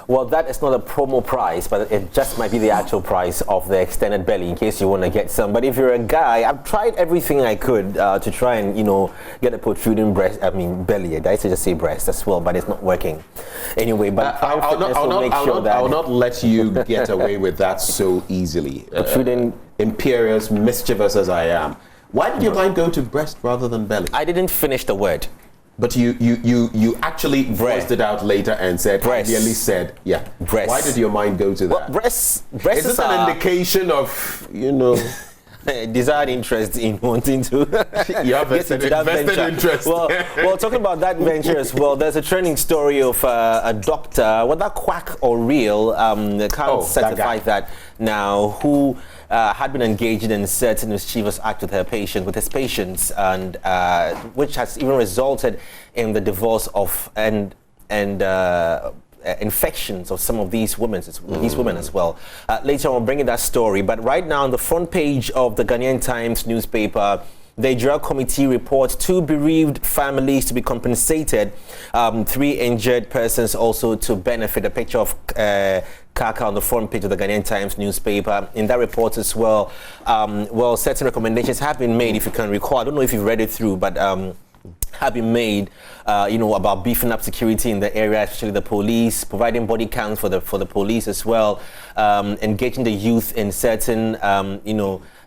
Well, that is not a promo price, but it just might be the actual price of the extended belly in case you want to get some. But if you're a guy, I've tried everything I could to try and, get a protruding belly. I should just say breast as well, but it's not working. Anyway, but I'll not let you get away with that so easily. Protruding, imperious, mischievous as I am. Why did your mind go to breast rather than belly? I didn't finish the word. But you actually voiced it out later and said, breast. Nearly said, yeah. Breast. Why did your mind go to that? Well, breast is this an indication of, desired interest in wanting to you have vested interest. Well, talking about that venture as well, there's a trending story of a doctor, whether quack or real, can't certify that now, who had been engaged in certain mischievous act with his patients, and which has even resulted in the divorce of and infections of some of these women as well. Later on, bringing that story. But right now, on the front page of the Ghanaian Times newspaper, the Drug Committee reports 2 bereaved families to be compensated, 3 injured persons also to benefit. A picture of Kaka on the front page of the Ghanaian Times newspaper. In that report as well, certain recommendations have been made, if you can recall. I don't know if you've read it through, but have been made, about beefing up security in the area, especially the police, providing body counts for the police as well, engaging the youth in certain,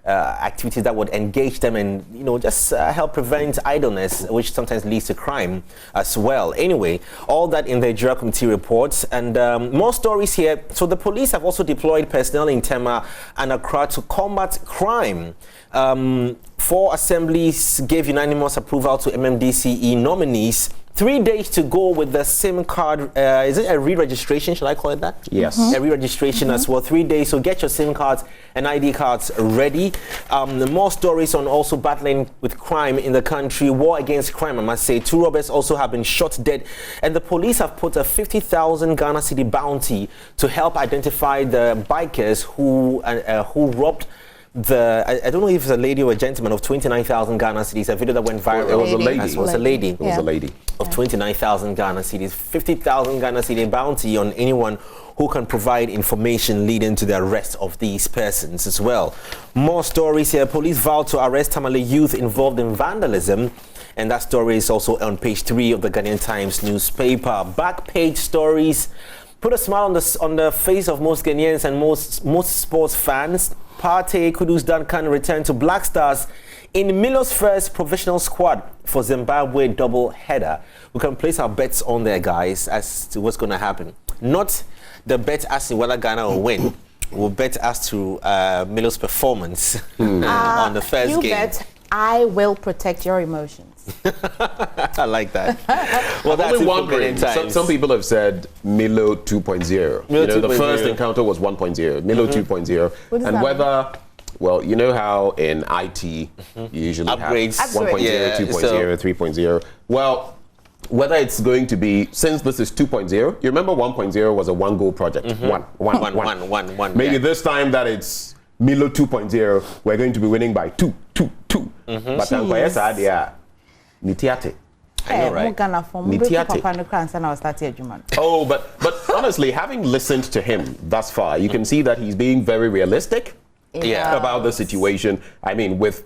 activities that would engage them and, just help prevent idleness, which sometimes leads to crime as well. Anyway, all that in the Drug Committee reports, and more stories here. So the police have also deployed personnel in Tema and Accra to combat crime. 4 assemblies gave unanimous approval to MMDCE nominees. 3 days to go with the SIM card. Is it a re-registration? Shall I call it that? Yes. A re-registration as well. 3 days. So get your SIM cards and ID cards ready. More stories on also battling with crime in the country. War against crime, I must say. 2 robbers also have been shot dead. And the police have put a 50,000 Ghana cedi bounty to help identify the bikers who robbed I don't know if it's a lady or a gentleman of 29,000 Ghana cedis. A video that went viral. It was a lady. It was a lady. It was a lady. Of 29,000 Ghana cedis. 50,000 Ghana cedi bounty on anyone who can provide information leading to the arrest of these persons as well. More stories here. Police vowed to arrest Tamale youth involved in vandalism. And that story is also on page 3 of the Ghanaian Times newspaper. Back page stories put a smile on the face of most Ghanaians and most sports fans. Partey Kudus Duncan returned to Black Stars in Milo's first professional squad for Zimbabwe double header. We can place our bets on there, guys, as to what's going to happen. Not the bet as to whether Ghana will win. We'll bet as to Milo's performance on the first game. You bet I will protect your emotions. I like that. Well, that's only wondering. Some people have said Milo 2.0. The first encounter was 1.0. Milo 2.0. And whether, well, you know how in IT you usually upgrades, have 1.0, 2.0, 3.0. Well, whether it's going to be, since this is 2.0, you remember 1.0 was a 1-goal project. One. Maybe this time that it's Milo 2.0, we're going to be winning by 2. But Nitiate. I know, right? Oh, but honestly, having listened to him thus far, you can see that he's being very realistic about the situation. I mean, with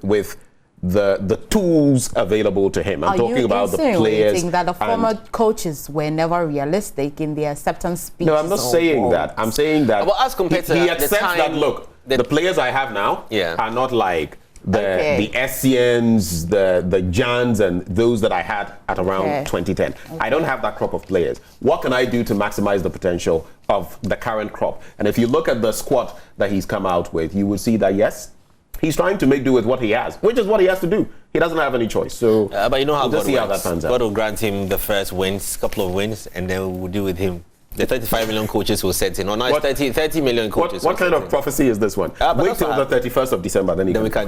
the tools available to him. I'm talking about the players. That the former coaches were never realistic in their acceptance speeches. No, I'm not saying that. I'm saying that well, as compared to he accepts that, look, the players I have now are not like the Essians, the Jans, and those that I had at around 2010. I don't have that crop of players. What can I do to maximize the potential of the current crop? And if you look at the squad that he's come out with, you will see that, yes, he's trying to make do with what he has, which is what he has to do. He doesn't have any choice. So, but you know how we'll see how that pans out. God will grant him the first couple of wins, and then we'll do with him. The 35 million coaches will set in. No, it's 30 million coaches. What kind of prophecy is this one? Wait till the 31st of December, then we can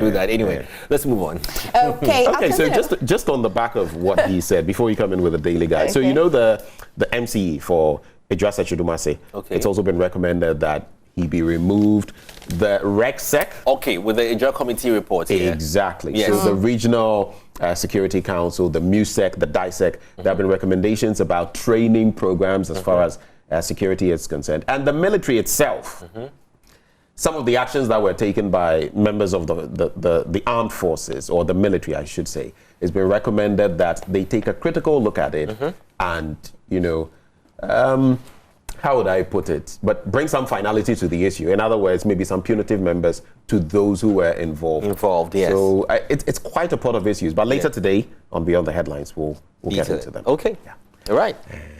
do that. Anyway, let's move on. Okay. So just on the back of what he said, before you come in with the daily guide. So you know the MCE for Idrissa Chidumase. Okay. It's also been recommended that he be removed. The RegSec. Okay, with the Drug Committee report here. Exactly. Yes. So the Regional Security Council, the MUSEC, the DISEC, there have been recommendations about training programs as far as security is concerned. And the military itself, some of the actions that were taken by members of the armed forces, or the military, I should say, it's been recommended that they take a critical look at it and, you know, how would I put it? But bring some finality to the issue. In other words, maybe some punitive members to those who were involved. Yes. So it's quite a pot of issues. But later today, on Beyond the Headlines, we'll get into them. Okay. Yeah. All right.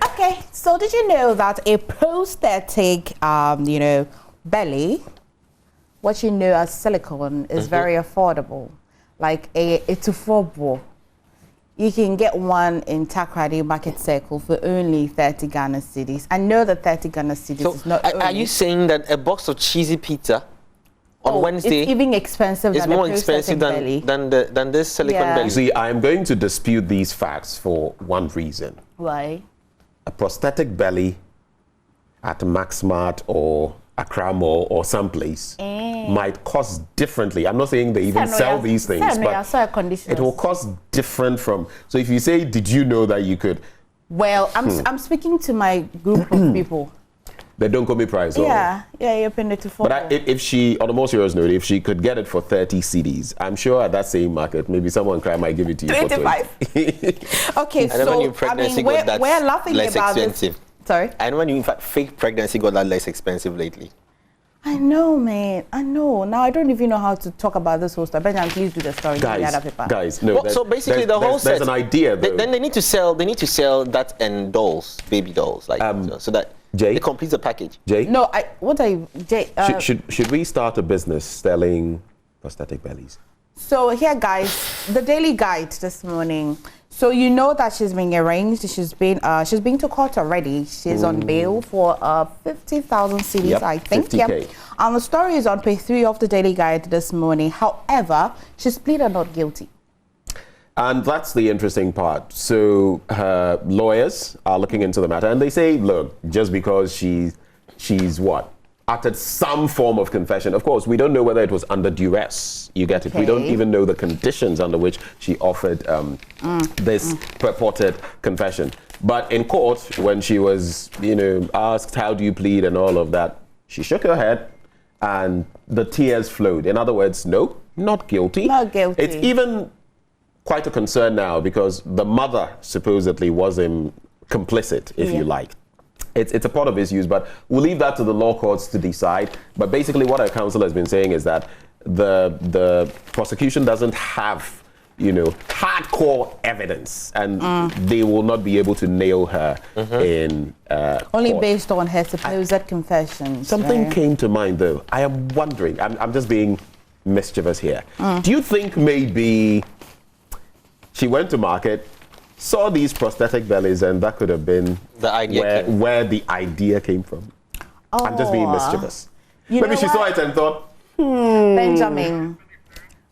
Okay. So did you know that a prosthetic, you know, belly, what you know as silicone, is very affordable? Like a Tufobo. You can get one in Takrady Market Circle for only 30 Ghana cedis. I know that 30 Ghana cedis is not Are you saying that a box of cheesy pizza on Wednesday it's even expensive is than more a expensive than this silicone belly? You see, I'm going to dispute these facts for one reason. Why? A prosthetic belly at Maxmart or Accra Mall or someplace might cost differently. I'm not saying they even sell these things, but it will cost different from. So if you say, did you know that you could? Well, I'm speaking to my group of people. They don't call me price. Yeah, you open it to 4. But if she, on a more serious note, if she could get it for 30 cedis, I'm sure at that same market, maybe someone might give it to you 25. for 20. Okay, so I mean, we're laughing less about expensive. This. Sorry? I know when you, in fact, fake pregnancy got that less expensive lately. I know, man. I know. Now I don't even know how to talk about this whole stuff. Benjamin, please do the story. Guys, no. Well, so basically, the whole set. There's an idea. Then they need to sell. They need to sell that and dolls, baby dolls, like so that Jay, it completes the package. Jay. No, Jay. Should we start a business selling prosthetic bellies? So here, guys, the Daily Guide this morning. So you know that she's being arraigned. She's been to court already. She's on bail for 50,000 cedis, I think. 50K. Yep. And the story is on page 3 of the Daily Guide this morning. However, she's pleaded not guilty. And that's the interesting part. So her lawyers are looking into the matter, and they say, look, just because she's what? Uttered some form of confession. Of course, we don't know whether it was under duress. You get it. Okay. We don't even know the conditions under which she offered this purported confession. But in court, when she was, asked, how do you plead and all of that, she shook her head and the tears flowed. In other words, no, not guilty. Not guilty. It's even quite a concern now because the mother supposedly was complicit, if you like. It's a part of issues, but we'll leave that to the law courts to decide. But basically what our counsel has been saying is that the prosecution doesn't have, hardcore evidence, and they will not be able to nail her in only court. Based on her supposed confession. Something came to mind, though. I am wondering, I'm just being mischievous here. Do you think maybe she went to market, saw these prosthetic bellies, and that could have been the idea where the idea came from? I'm just being mischievous. Maybe she saw it and thought,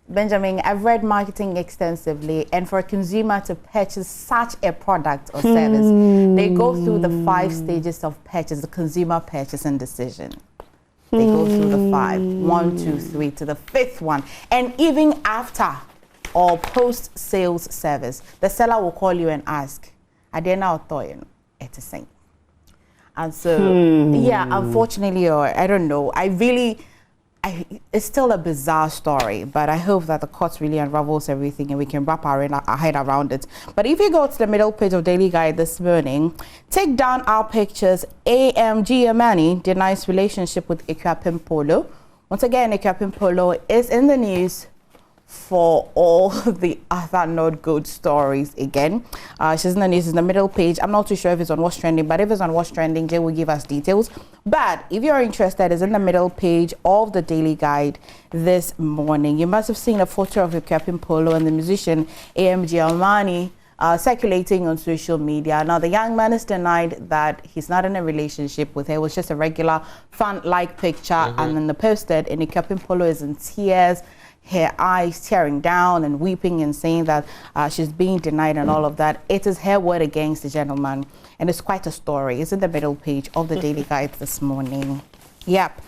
Benjamin, I've read marketing extensively, and for a consumer to purchase such a product or service, they go through the 5 stages of purchase, the consumer purchasing decision. They go through the 5, 1, 2, 3, to the 5th one. And even after or post-sales service, the seller will call you and ask, "Are they now toying at the same?" And so, yeah, unfortunately, or I don't know, it's still a bizarre story, but I hope that the court really unravels everything and we can wrap our head around it. But if you go to the middle page of Daily Guide this morning, take down our pictures. AMG Amani denies relationship with Ekuapem Polo. Once again, Ekuapem Polo is in the news for all the other not good stories again. She's in the news in the middle page. I'm not too sure if it's on What's Trending, but if it's on What's Trending, Jay will give us details. But if you're interested, it's in the middle page of the Daily Guide this morning. You must have seen a photo of Ekuapem Polo and the musician AMG Amani circulating on social media. Now, the young man has denied that he's not in a relationship with her. It was just a regular fan-like picture, and then the posted, and Ekuapem Polo is in tears, her eyes tearing down and weeping and saying that she's being denied and all of that. It is her word against the gentleman, and it's quite a story. It's in the middle page of the Daily Guide this morning. Yep.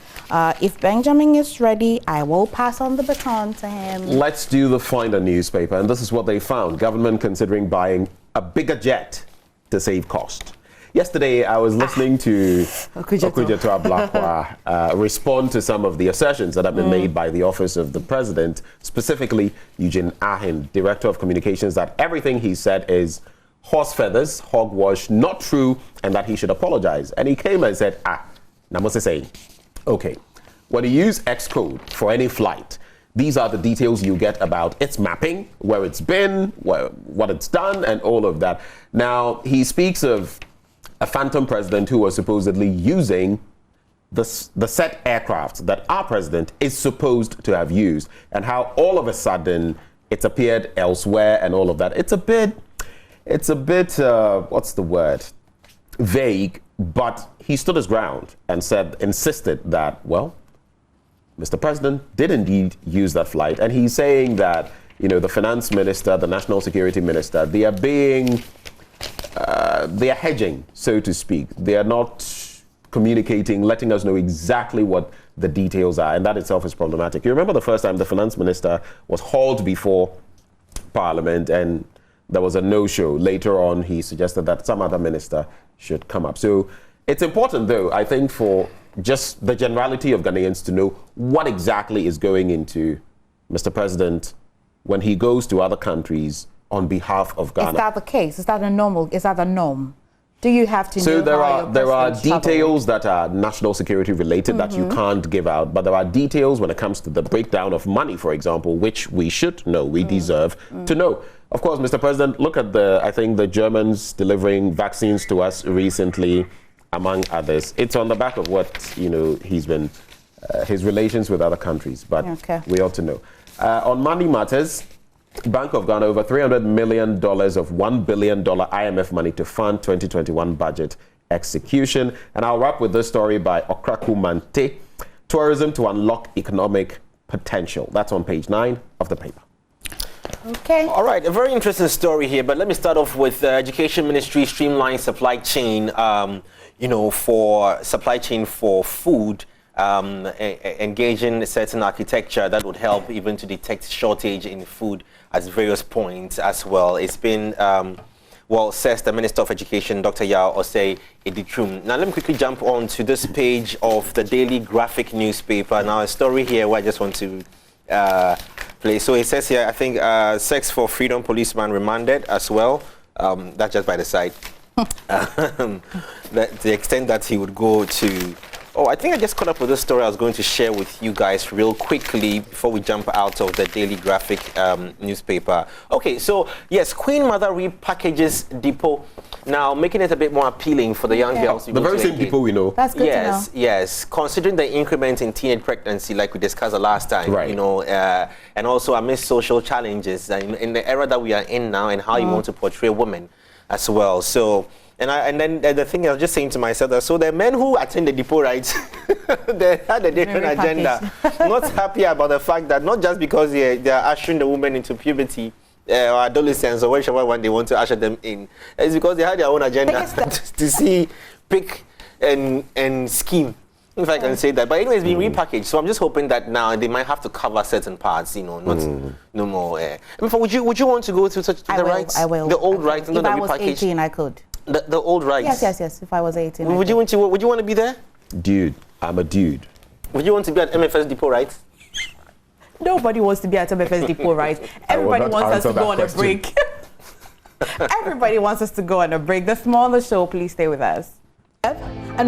If Benjamin is ready, I will pass on the baton to him. Let's do the Finder newspaper, and this is what they found. Government considering buying a bigger jet to save cost. Yesterday, I was listening to Akufo-Addo Ablakwa respond to some of the assertions that have been made by the Office of the President, specifically Eugene Arhin, Director of Communications, that everything he said is horse feathers, hogwash, not true, and that he should apologize. And he came and said, Namose saying, okay, when you use X code for any flight, these are the details you get about its mapping, where it's been, what it's done, and all of that. Now, he speaks of a phantom president who was supposedly using the set aircraft that our president is supposed to have used, and how all of a sudden it's appeared elsewhere and all of that. It's a bit, what's the word? Vague, but he stood his ground and insisted that, well, Mr. President did indeed use that flight. And he's saying that, the finance minister, the national security minister, they are hedging, so to speak. They are not communicating, letting us know exactly what the details are. And that itself is problematic. You remember the first time the finance minister was hauled before Parliament and there was a no-show. Later on, he suggested that some other minister should come up. So it's important, though, I think, for just the generality of Ghanaians to know what exactly is going into Mr. President when he goes to other countries on behalf of Ghana. Is that the case? Is that a norm? Do you have to know? So there are details that are national security related that you can't give out, but there are details when it comes to the breakdown of money, for example, which we should know, we deserve to know. Of course, Mr. President, look at the Germans delivering vaccines to us recently, among others. It's on the back of what, he's been, his relations with other countries, but we ought to know. On money matters, Bank of Ghana over $300 million of $1 billion IMF money to fund 2021 budget execution. And I'll wrap with this story by Okraku Mante, tourism to unlock economic potential. That's on page 9 of the paper. Okay. All right, a very interesting story here, but let me start off with the Education Ministry streamline supply chain, for supply chain for food, engaging certain architecture that would help even to detect shortage in food at various points as well. It's been, says the Minister of Education, Dr. Yao Osei Editrum. Now, let me quickly jump on to this page of the Daily Graphic newspaper. Now, a story here where I just want to play. So it says here, I think, sex for freedom policeman remanded as well. That's just by the side. The extent that he would go to... I think I just caught up with this story I was going to share with you guys real quickly before we jump out of the Daily Graphic newspaper. Okay, so yes, Queen Mother repackages depot, now making it a bit more appealing for the young girls. The very same depot we know. That's good to know. Yes, considering the increment in teenage pregnancy, like we discussed the last time, right. And also amidst social challenges in the era that we are in now, and how you want to portray women as well. So. And then the thing I was just saying to myself, that so the men who attend the depot, right, they had a different agenda. Not happy about the fact that not just because they are ushering the women into puberty or adolescence or whichever one they want to usher them in, it's because they had their own agenda to see, pick and scheme, if I can say that. But anyway, it's been repackaged, so I'm just hoping that now they might have to cover certain parts, not no more. Would you want to go to such the rights? I will. The old rights, if I was 18, I could. The old rights. Yes. If I was 18. Would you want to be there? Dude, I'm a dude. Would you want to be at MFS Depot, right? Nobody wants to be at MFS Depot, right? Everybody wants us to go on a break. Everybody wants us to go on a break. The smaller show, please stay with us.